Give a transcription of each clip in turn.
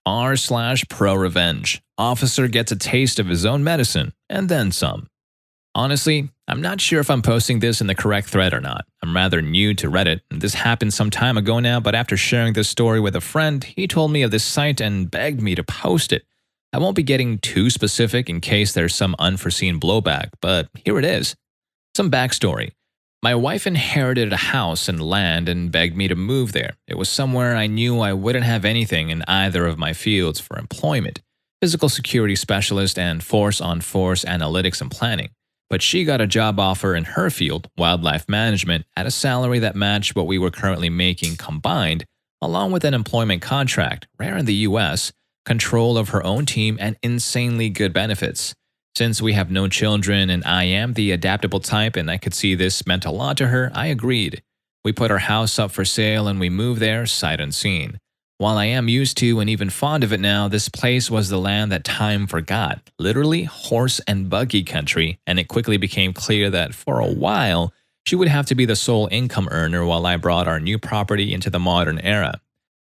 r/ProRevenge. Officer gets a taste of his own medicine, and then some. Honestly, I'm not sure if I'm posting this in the correct thread or not. I'm rather new to Reddit, and this happened some time ago now, but after sharing this story with a friend, he told me of this site and begged me to post it. I won't be getting too specific in case there's some unforeseen blowback, but here it is. Some backstory. My wife inherited a house and land and begged me to move there. It was somewhere I knew I wouldn't have anything in either of my fields for employment, physical security specialist and force-on-force analytics and planning. But she got a job offer in her field, wildlife management, at a salary that matched what we were currently making combined, along with an employment contract, rare in the US, control of her own team, and insanely good benefits. Since we have no children and I am the adaptable type and I could see this meant a lot to her, I agreed. We put our house up for sale and we moved there sight unseen. While I am used to and even fond of it now, this place was the land that time forgot, literally horse and buggy country, and it quickly became clear that for a while, she would have to be the sole income earner while I brought our new property into the modern era.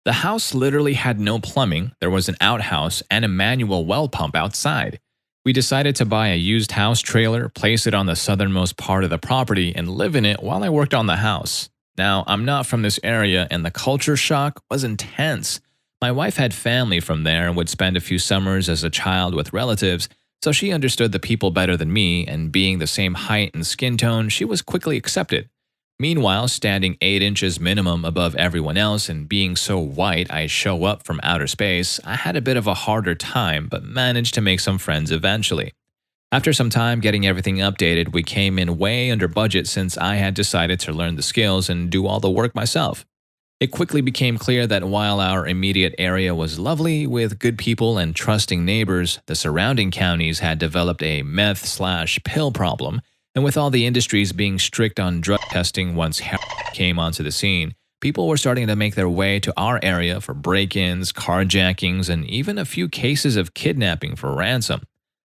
The house literally had no plumbing, there was an outhouse and a manual well pump outside. We decided to buy a used house trailer, place it on the southernmost part of the property, and live in it while I worked on the house. Now, I'm not from this area and the culture shock was intense. My wife had family from there and would spend a few summers as a child with relatives, so she understood the people better than me, and being the same height and skin tone, she was quickly accepted. Meanwhile, standing 8 inches minimum above everyone else and being so white I show up from outer space, I had a bit of a harder time but managed to make some friends eventually. After some time getting everything updated, we came in way under budget since I had decided to learn the skills and do all the work myself. It quickly became clear that while our immediate area was lovely with good people and trusting neighbors, the surrounding counties had developed a meth/pill problem, and with all the industries being strict on drug testing once heroin came onto the scene, people were starting to make their way to our area for break-ins, carjackings, and even a few cases of kidnapping for ransom.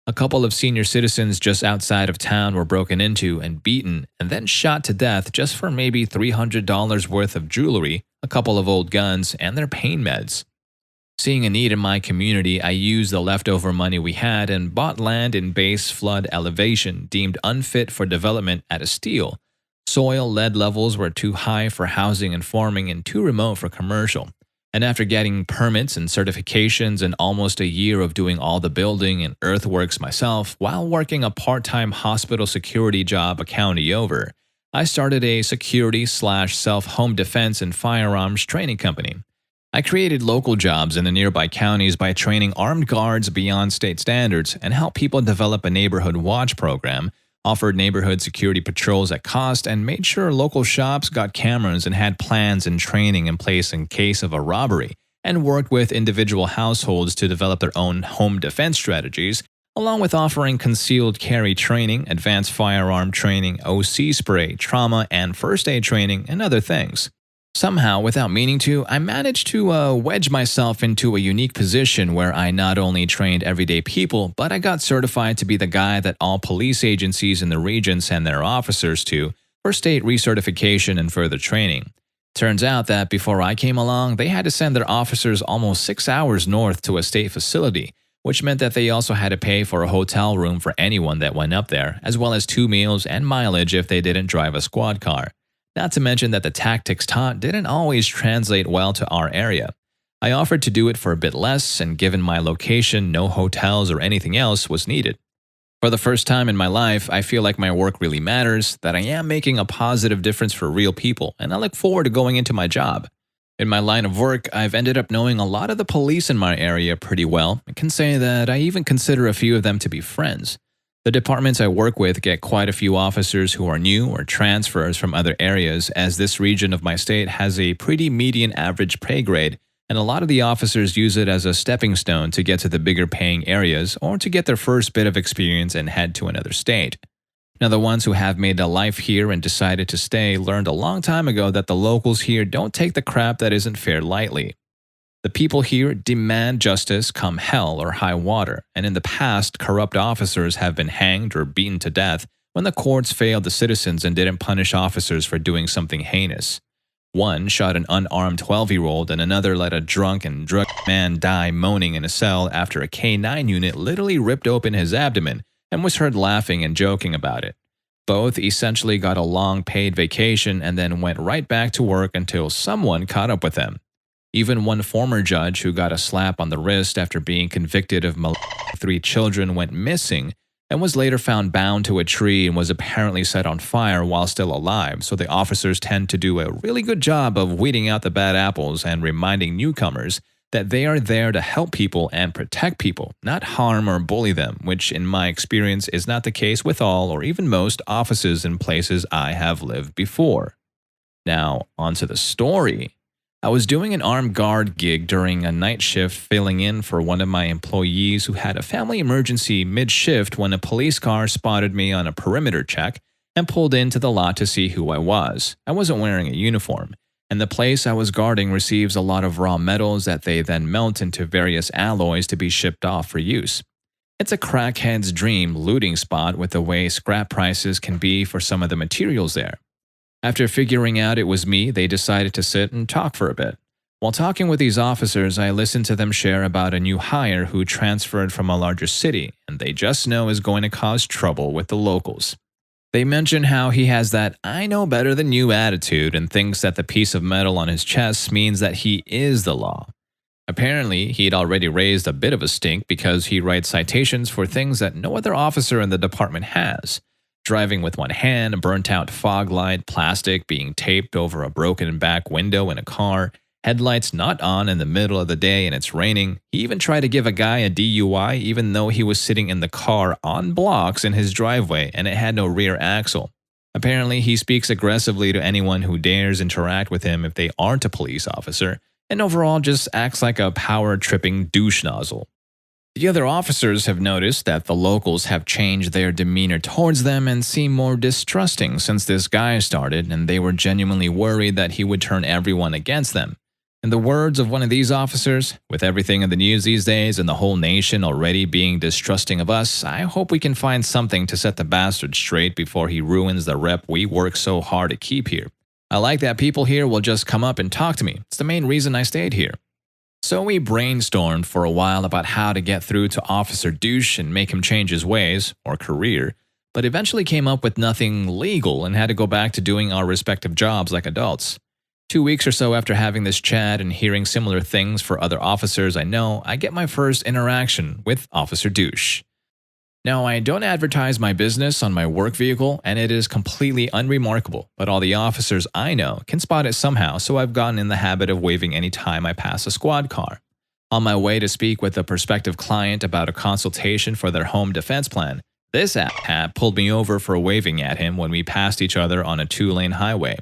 A couple of senior citizens just outside of town were broken into and beaten and then shot to death just for maybe $300 worth of jewelry, a couple of old guns, and their pain meds. Seeing a need in my community, I used the leftover money we had and bought land in base flood elevation deemed unfit for development at a steal. Soil lead levels were too high for housing and farming and too remote for commercial. And after getting permits and certifications and almost a year of doing all the building and earthworks myself while working a part-time hospital security job a county over, I started a security/self-home defense and firearms training company. I created local jobs in the nearby counties by training armed guards beyond state standards and helped people develop a neighborhood watch program, offered neighborhood security patrols at cost, and made sure local shops got cameras and had plans and training in place in case of a robbery, and worked with individual households to develop their own home defense strategies, along with offering concealed carry training, advanced firearm training, OC spray, trauma and first aid training, and other things. Somehow, without meaning to, I managed to wedge myself into a unique position where I not only trained everyday people, but I got certified to be the guy that all police agencies in the region send their officers to for state recertification and further training. Turns out that before I came along, they had to send their officers almost 6 hours north to a state facility, which meant that they also had to pay for a hotel room for anyone that went up there, as well as 2 meals and mileage if they didn't drive a squad car. Not to mention that the tactics taught didn't always translate well to our area. I offered to do it for a bit less, and given my location, no hotels or anything else was needed. For the first time in my life, I feel like my work really matters, that I am making a positive difference for real people, and I look forward to going into my job. In my line of work, I've ended up knowing a lot of the police in my area pretty well, and can say that I even consider a few of them to be friends. The departments I work with get quite a few officers who are new or transfers from other areas, as this region of my state has a pretty median average pay grade, and a lot of the officers use it as a stepping stone to get to the bigger paying areas or to get their first bit of experience and head to another state. Now, the ones who have made a life here and decided to stay learned a long time ago that the locals here don't take the crap that isn't fair lightly. The people here demand justice come hell or high water, and in the past, corrupt officers have been hanged or beaten to death when the courts failed the citizens and didn't punish officers for doing something heinous. One shot an unarmed 12-year-old and another let a drunk and drugged man die moaning in a cell after a K-9 unit literally ripped open his abdomen and was heard laughing and joking about it. Both essentially got a long paid vacation and then went right back to work until someone caught up with them. Even one former judge who got a slap on the wrist after being convicted of molesting 3 children went missing and was later found bound to a tree and was apparently set on fire while still alive, so the officers tend to do a really good job of weeding out the bad apples and reminding newcomers that they are there to help people and protect people, not harm or bully them, which in my experience is not the case with all or even most offices in places I have lived before. Now, onto the story. I was doing an armed guard gig during a night shift filling in for one of my employees who had a family emergency mid-shift when a police car spotted me on a perimeter check and pulled into the lot to see who I was. I wasn't wearing a uniform, and the place I was guarding receives a lot of raw metals that they then melt into various alloys to be shipped off for use. It's a crackhead's dream looting spot with the way scrap prices can be for some of the materials there. After figuring out it was me, they decided to sit and talk for a bit. While talking with these officers, I listened to them share about a new hire who transferred from a larger city, and they just know is going to cause trouble with the locals. They mention how he has that "I know better than you" attitude and thinks that the piece of metal on his chest means that he is the law. Apparently, he'd already raised a bit of a stink because he writes citations for things that no other officer in the department has. Driving with one hand, a burnt-out fog light, plastic being taped over a broken back window in a car, headlights not on in the middle of the day and it's raining. He even tried to give a guy a DUI even though he was sitting in the car on blocks in his driveway and it had no rear axle. Apparently, he speaks aggressively to anyone who dares interact with him if they aren't a police officer, and overall just acts like a power-tripping douche nozzle. The other officers have noticed that the locals have changed their demeanor towards them and seem more distrusting since this guy started, and they were genuinely worried that he would turn everyone against them. In the words of one of these officers, "With everything in the news these days and the whole nation already being distrusting of us, I hope we can find something to set the bastard straight before he ruins the rep we work so hard to keep here. I like that people here will just come up and talk to me. It's the main reason I stayed here." So we brainstormed for a while about how to get through to Officer Douche and make him change his ways, or career, but eventually came up with nothing legal and had to go back to doing our respective jobs like adults. 2 weeks or so after having this chat and hearing similar things for other officers I know, I get my first interaction with Officer Douche. Now, I don't advertise my business on my work vehicle, and it is completely unremarkable, but all the officers I know can spot it somehow, so I've gotten in the habit of waving any time I pass a squad car. On my way to speak with a prospective client about a consultation for their home defense plan, this asshat pulled me over for waving at him when we passed each other on a 2-lane highway.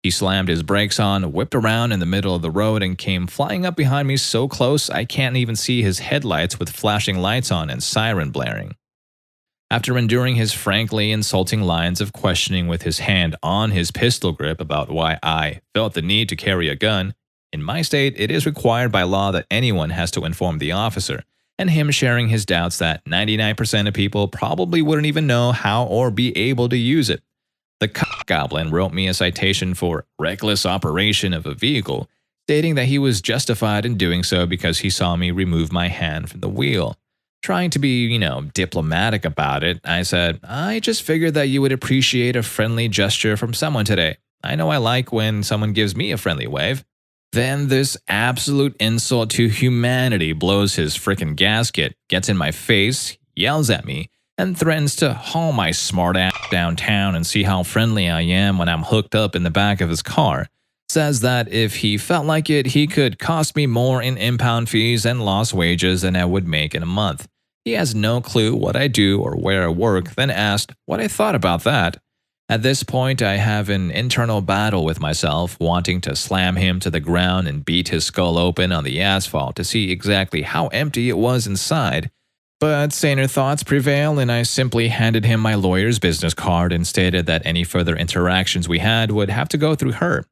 He slammed his brakes on, whipped around in the middle of the road, and came flying up behind me so close I can't even see his headlights with flashing lights on and siren blaring. After enduring his frankly insulting lines of questioning with his hand on his pistol grip about why I felt the need to carry a gun, in my state it is required by law that anyone has to inform the officer, and him sharing his doubts that 99% of people probably wouldn't even know how or be able to use it. The goblin wrote me a citation for reckless operation of a vehicle, stating that he was justified in doing so because he saw me remove my hand from the wheel. Trying to be, diplomatic about it, I said, "I just figured that you would appreciate a friendly gesture from someone today. I know I like when someone gives me a friendly wave." Then this absolute insult to humanity blows his frickin' gasket, gets in my face, yells at me, and threatens to haul my smart ass downtown and see how friendly I am when I'm hooked up in the back of his car. Says that if he felt like it, he could cost me more in impound fees and lost wages than I would make in a month. He has no clue what I do or where I work, then asked what I thought about that. At this point, I have an internal battle with myself, wanting to slam him to the ground and beat his skull open on the asphalt to see exactly how empty it was inside. But saner thoughts prevail, and I simply handed him my lawyer's business card and stated that any further interactions we had would have to go through her.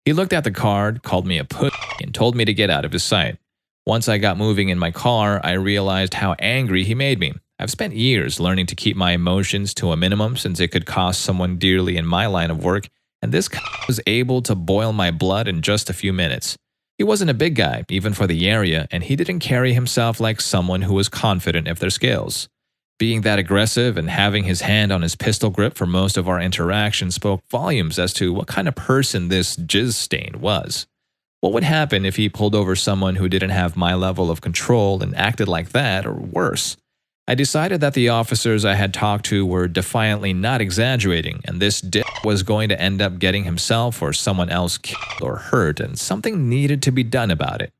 He looked at the card, called me a pussy, and told me to get out of his sight. Once I got moving in my car, I realized how angry he made me. I've spent years learning to keep my emotions to a minimum since it could cost someone dearly in my line of work, and this was able to boil my blood in just a few minutes. He wasn't a big guy, even for the area, and he didn't carry himself like someone who was confident of their skills. Being that aggressive and having his hand on his pistol grip for most of our interaction spoke volumes as to what kind of person this jizz stain was. What would happen if he pulled over someone who didn't have my level of control and acted like that, or worse? I decided that the officers I had talked to were defiantly not exaggerating, and this dick was going to end up getting himself or someone else killed or hurt, and something needed to be done about it.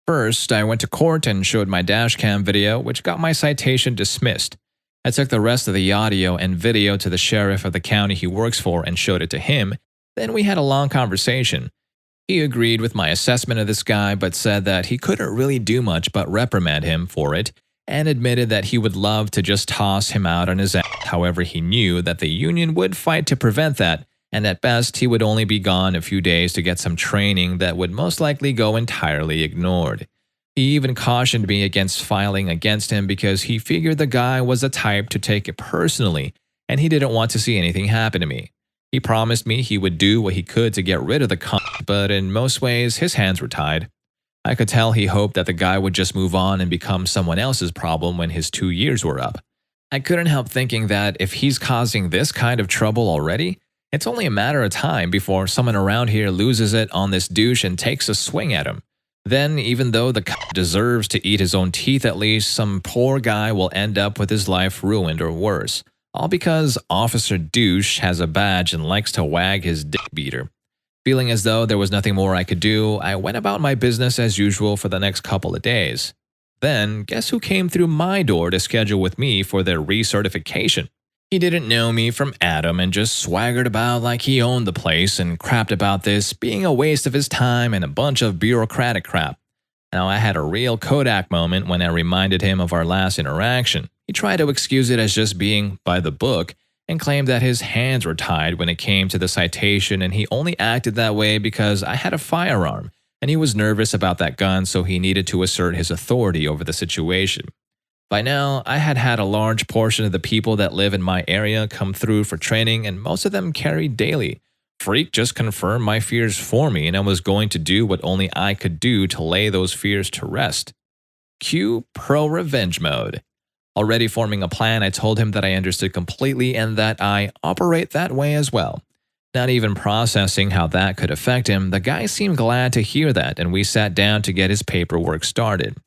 First, I went to court and showed my dashcam video, which got my citation dismissed. I took the rest of the audio and video to the sheriff of the county he works for and showed it to him. Then we had a long conversation. He agreed with my assessment of this guy, but said that he couldn't really do much but reprimand him for it, and admitted that he would love to just toss him out on his ass. However, he knew that the union would fight to prevent that, and at best he would only be gone a few days to get some training that would most likely go entirely ignored. He even cautioned me against filing against him because he figured the guy was the type to take it personally, and he didn't want to see anything happen to me. He promised me he would do what he could to get rid of the cunt, but in most ways his hands were tied. I could tell he hoped that the guy would just move on and become someone else's problem when his 2 years were up. I couldn't help thinking that if he's causing this kind of trouble already, it's only a matter of time before someone around here loses it on this douche and takes a swing at him. Then, even though the cunt deserves to eat his own teeth at least, some poor guy will end up with his life ruined or worse. All because Officer Douche has a badge and likes to wag his dick beater. Feeling as though there was nothing more I could do, I went about my business as usual for the next couple of days. Then, guess who came through my door to schedule with me for their recertification? He didn't know me from Adam and just swaggered about like he owned the place and crapped about this being a waste of his time and a bunch of bureaucratic crap. Now, I had a real Kodak moment when I reminded him of our last interaction. He tried to excuse it as just being by the book and claimed that his hands were tied when it came to the citation, and he only acted that way because I had a firearm and he was nervous about that gun, so he needed to assert his authority over the situation. By now, I had had a large portion of the people that live in my area come through for training, and most of them carried daily. Freak just confirmed my fears for me, and I was going to do what only I could do to lay those fears to rest. Cue ProRevenge Mode. Already forming a plan, I told him that I understood completely and that I operate that way as well. Not even processing how that could affect him, the guy seemed glad to hear that, and we sat down to get his paperwork started.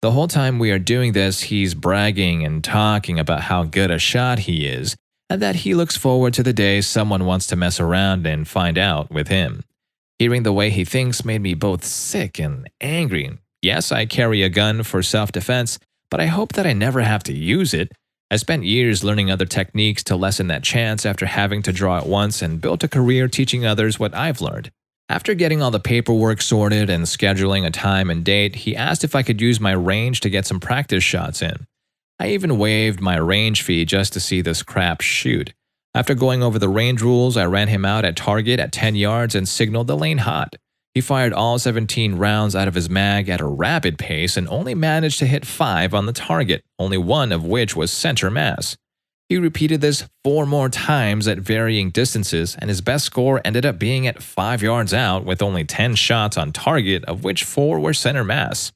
The whole time we are doing this, he's bragging and talking about how good a shot he is, and that he looks forward to the day someone wants to mess around and find out with him. Hearing the way he thinks made me both sick and angry. Yes, I carry a gun for self-defense, but I hope that I never have to use it. I spent years learning other techniques to lessen that chance after having to draw it once and built a career teaching others what I've learned. After getting all the paperwork sorted and scheduling a time and date, he asked if I could use my range to get some practice shots in. I even waived my range fee just to see this crap shoot. After going over the range rules, I ran him out at target at 10 yards and signaled the lane hot. He fired all 17 rounds out of his mag at a rapid pace and only managed to hit 5 on the target, only one of which was center mass. He repeated this 4 more times at varying distances, and his best score ended up being at 5 yards out with only 10 shots on target, of which 4 were center mass.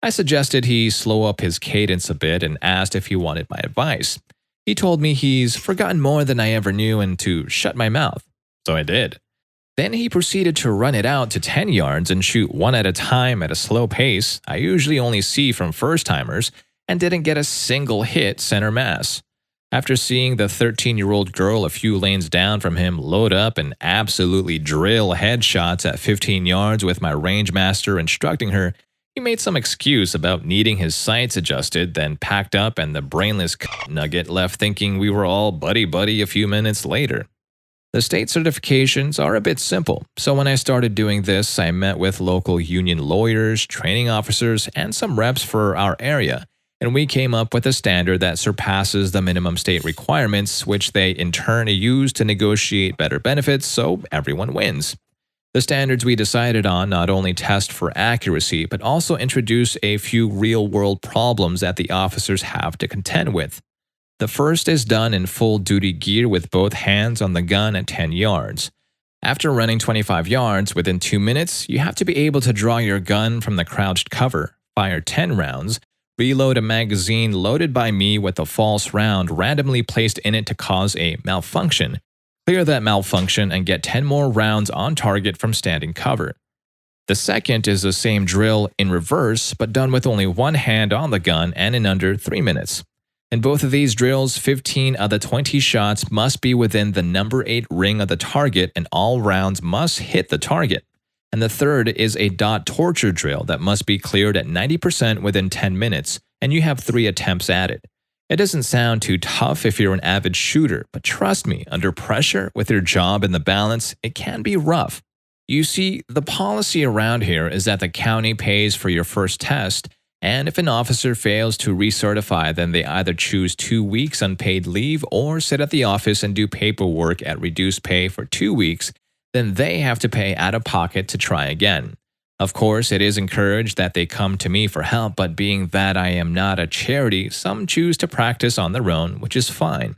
I suggested he slow up his cadence a bit and asked if he wanted my advice. He told me he's forgotten more than I ever knew and to shut my mouth. So I did. Then he proceeded to run it out to 10 yards and shoot one at a time at a slow pace I usually only see from first-timers, and didn't get a single hit center mass. After seeing the 13-year-old girl a few lanes down from him load up and absolutely drill headshots at 15 yards with my range master instructing her, he made some excuse about needing his sights adjusted, then packed up, and the brainless nugget left thinking we were all buddy-buddy a few minutes later. The state certifications are a bit simple, so when I started doing this, I met with local union lawyers, training officers, and some reps for our area, and we came up with a standard that surpasses the minimum state requirements, which they in turn use to negotiate better benefits so everyone wins. The standards we decided on not only test for accuracy, but also introduce a few real-world problems that the officers have to contend with. The first is done in full-duty gear with both hands on the gun at 10 yards. After running 25 yards within 2 minutes, you have to be able to draw your gun from the crouched cover, fire 10 rounds, reload a magazine loaded by me with a false round randomly placed in it to cause a malfunction, clear that malfunction, and get 10 more rounds on target from standing cover. The second is the same drill in reverse, but done with only one hand on the gun and in under 3 minutes. In both of these drills, 15 of the 20 shots must be within the number 8 ring of the target and all rounds must hit the target. And the third is a dot torture drill that must be cleared at 90% within 10 minutes, and you have 3 attempts at it. It doesn't sound too tough if you're an avid shooter, but trust me, under pressure, with your job in the balance, it can be rough. You see, the policy around here is that the county pays for your first test, and if an officer fails to recertify, then they either choose 2 weeks unpaid leave or sit at the office and do paperwork at reduced pay for 2 weeks, then they have to pay out of pocket to try again. Of course, it is encouraged that they come to me for help, but being that I am not a charity, some choose to practice on their own, which is fine.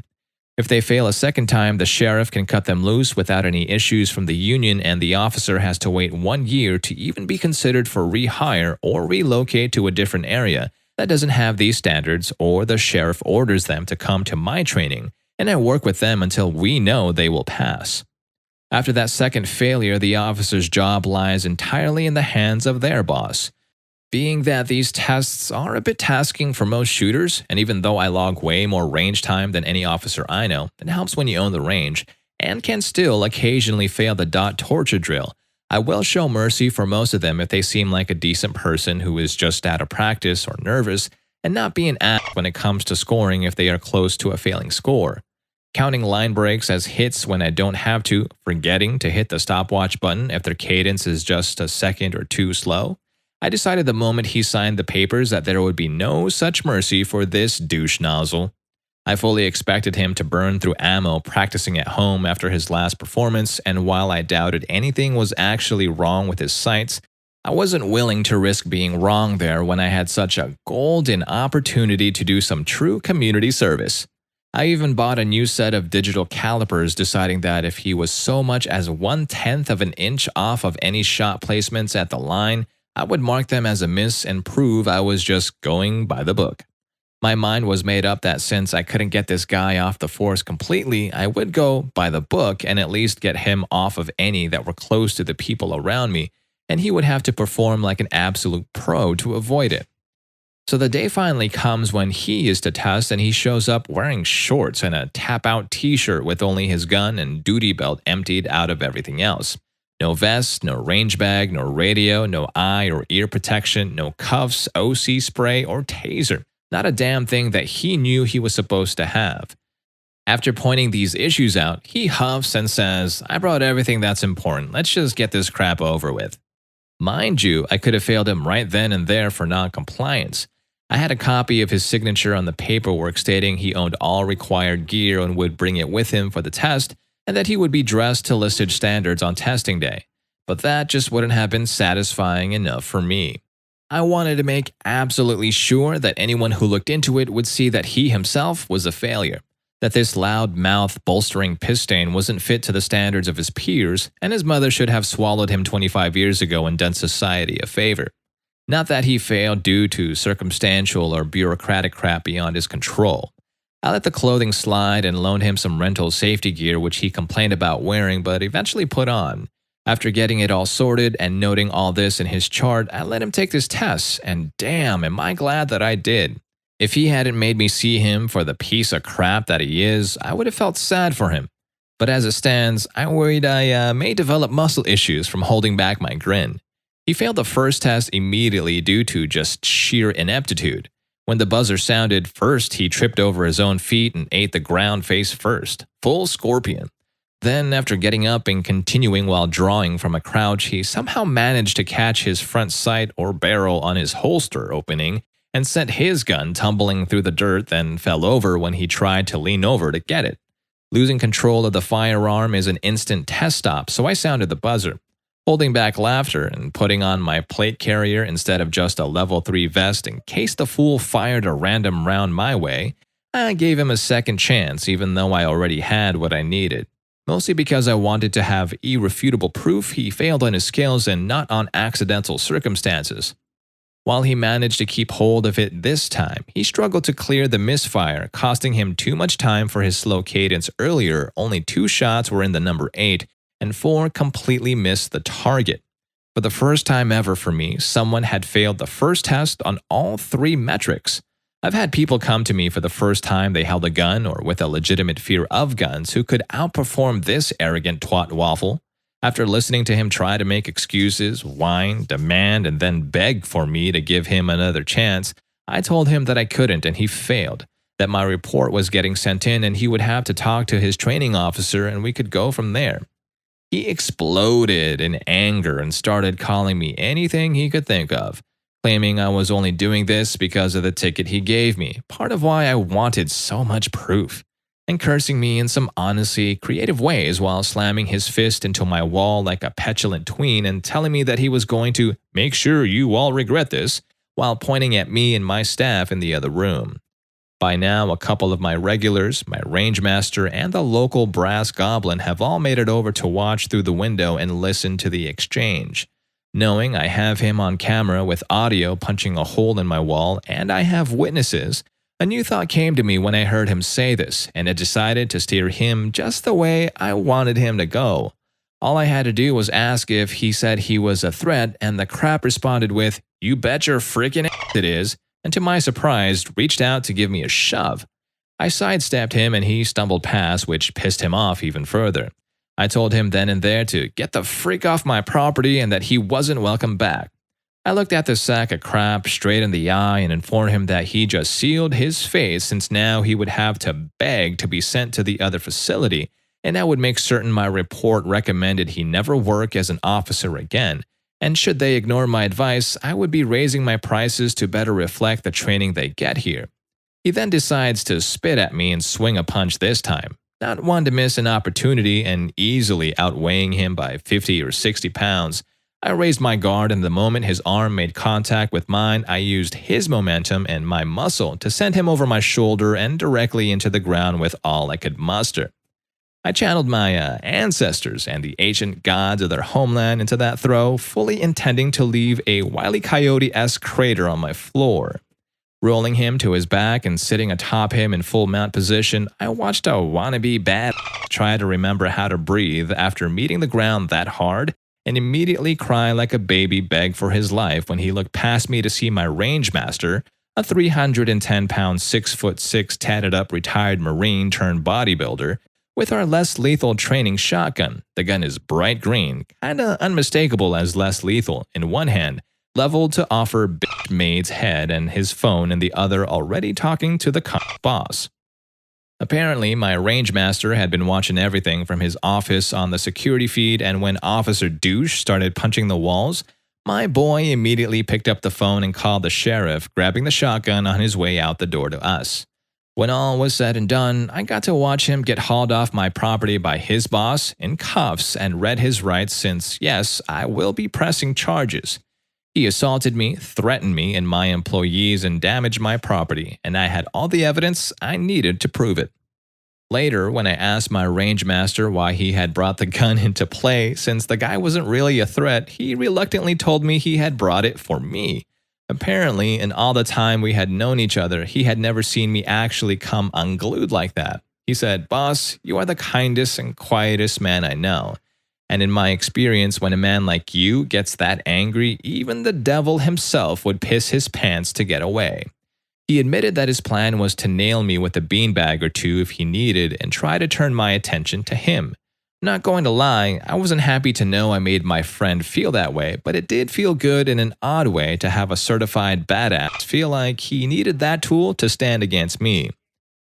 If they fail a second time, the sheriff can cut them loose without any issues from the union, and the officer has to wait 1 year to even be considered for rehire or relocate to a different area that doesn't have these standards, or the sheriff orders them to come to my training, and I work with them until we know they will pass. After that second failure, the officer's job lies entirely in the hands of their boss. Being that these tests are a bit tasking for most shooters, and even though I log way more range time than any officer I know, it helps when you own the range, and can still occasionally fail the dot torture drill, I will show mercy for most of them if they seem like a decent person who is just out of practice or nervous, and not being asked when it comes to scoring if they are close to a failing score. Counting line breaks as hits when I don't have to, forgetting to hit the stopwatch button if their cadence is just a second or two slow. I decided the moment he signed the papers that there would be no such mercy for this douche nozzle. I fully expected him to burn through ammo practicing at home after his last performance, and while I doubted anything was actually wrong with his sights, I wasn't willing to risk being wrong there when I had such a golden opportunity to do some true community service. I even bought a new set of digital calipers, deciding that if he was so much as 1/10 of an inch off of any shot placements at the line, I would mark them as a miss and prove I was just going by the book. My mind was made up that since I couldn't get this guy off the force completely, I would go by the book and at least get him off of any that were close to the people around me, and he would have to perform like an absolute pro to avoid it. So the day finally comes when he is to test, and he shows up wearing shorts and a tap-out t-shirt with only his gun and duty belt emptied out of everything else. No vest, no range bag, no radio, no eye or ear protection, no cuffs, OC spray, or taser. Not a damn thing that he knew he was supposed to have. After pointing these issues out, he huffs and says, "I brought everything that's important. Let's just get this crap over with." Mind you, I could have failed him right then and there for non-compliance. I had a copy of his signature on the paperwork stating he owned all required gear and would bring it with him for the test, and that he would be dressed to listed standards on testing day. But that just wouldn't have been satisfying enough for me. I wanted to make absolutely sure that anyone who looked into it would see that he himself was a failure, that this loud-mouth bolstering piss stain wasn't fit to the standards of his peers, and his mother should have swallowed him 25 years ago and done society a favor. Not that he failed due to circumstantial or bureaucratic crap beyond his control. I let the clothing slide and loaned him some rental safety gear which he complained about wearing but eventually put on. After getting it all sorted and noting all this in his chart, I let him take this test, and damn, am I glad that I did. If he hadn't made me see him for the piece of crap that he is, I would have felt sad for him. But as it stands, I'm worried I may develop muscle issues from holding back my grin. He failed the first test immediately due to just sheer ineptitude. When the buzzer sounded, first he tripped over his own feet and ate the ground face first, full scorpion. Then, after getting up and continuing while drawing from a crouch, he somehow managed to catch his front sight or barrel on his holster opening and sent his gun tumbling through the dirt, then fell over when he tried to lean over to get it. Losing control of the firearm is an instant test stop, so I sounded the buzzer. Holding back laughter and putting on my plate carrier instead of just a level 3 vest in case the fool fired a random round my way, I gave him a second chance even though I already had what I needed. mostly because I wanted to have irrefutable proof he failed on his skills and not on accidental circumstances. While he managed to keep hold of it this time, he struggled to clear the misfire, costing him too much time for his slow cadence earlier. Only 2 shots were in the number 8, and 4 completely missed the target. For the first time ever for me, someone had failed the first test on all 3 metrics. I've had people come to me for the first time they held a gun or with a legitimate fear of guns who could outperform this arrogant twat waffle. After listening to him try to make excuses, whine, demand, and then beg for me to give him another chance, I told him that I couldn't and he failed, that my report was getting sent in and he would have to talk to his training officer and we could go from there. He exploded in anger and started calling me anything he could think of, claiming I was only doing this because of the ticket he gave me, part of why I wanted so much proof, and cursing me in some honestly creative ways while slamming his fist into my wall like a petulant tween and telling me that he was going to make sure you all regret this, while pointing at me and my staff in the other room. By now, a couple of my regulars, my range master, and the local brass goblin have all made it over to watch through the window and listen to the exchange. Knowing I have him on camera with audio punching a hole in my wall and I have witnesses, a new thought came to me when I heard him say this, and I decided to steer him just the way I wanted him to go. All I had to do was ask if he said he was a threat, and the crap responded with, "You bet your freaking ass it is," and to my surprise, reached out to give me a shove. I sidestepped him and he stumbled past, which pissed him off even further. I told him then and there to get the freak off my property and that he wasn't welcome back. I looked at the sack of crap straight in the eye and informed him that he just sealed his fate since now he would have to beg to be sent to the other facility, and I would make certain my report recommended he never work as an officer again. And should they ignore my advice, I would be raising my prices to better reflect the training they get here. He then decides to spit at me and swing a punch this time, not one to miss an opportunity and easily outweighing him by 50 or 60 pounds. I raised my guard, and the moment his arm made contact with mine, I used his momentum and my muscle to send him over my shoulder and directly into the ground with all I could muster. I channeled my ancestors and the ancient gods of their homeland into that throw, fully intending to leave a Wile E. Coyote-esque crater on my floor. Rolling him to his back and sitting atop him in full mount position, I watched a wannabe bad try to remember how to breathe after meeting the ground that hard and immediately cry like a baby beg for his life when he looked past me to see my range master, a 310-pound, 6'6" tatted-up retired Marine turned bodybuilder, with our less lethal training shotgun. The gun is bright green, kinda unmistakable as less lethal, in one hand, leveled to offer bitch maid's head and his phone in the other, already talking to the boss. Apparently, my range master had been watching everything from his office on the security feed, and when Officer Douche started punching the walls, my boy immediately picked up the phone and called the sheriff, grabbing the shotgun on his way out the door to us. When all was said and done, I got to watch him get hauled off my property by his boss in cuffs and read his rights since, yes, I will be pressing charges. He assaulted me, threatened me and my employees, and damaged my property, and I had all the evidence I needed to prove it. Later, when I asked my range master why he had brought the gun into play, since the guy wasn't really a threat, he reluctantly told me he had brought it for me. Apparently, in all the time we had known each other, he had never seen me actually come unglued like that. He said, "Boss, you are the kindest and quietest man I know. And in my experience, when a man like you gets that angry, even the devil himself would piss his pants to get away." He admitted that his plan was to nail me with a beanbag or two if he needed and try to turn my attention to him. Not going to lie, I wasn't happy to know I made my friend feel that way, but it did feel good in an odd way to have a certified badass feel like he needed that tool to stand against me.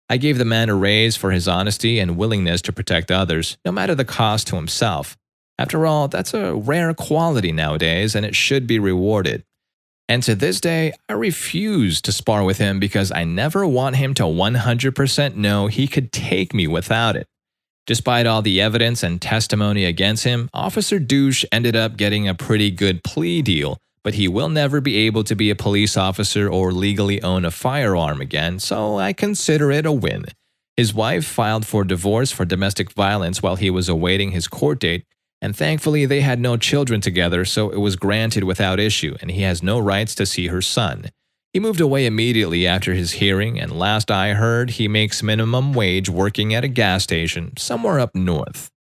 I gave the man a raise for his honesty and willingness to protect others, no matter the cost to himself. After all, that's a rare quality nowadays, and it should be rewarded. And to this day, I refuse to spar with him because I never want him to 100% know he could take me without it. Despite all the evidence and testimony against him, Officer Douche ended up getting a pretty good plea deal, but he will never be able to be a police officer or legally own a firearm again, so I consider it a win. His wife filed for divorce for domestic violence while he was awaiting his court date, and thankfully they had no children together, so it was granted without issue, and he has no rights to see her son. He moved away immediately after his hearing, and last I heard, he makes minimum wage working at a gas station somewhere up north.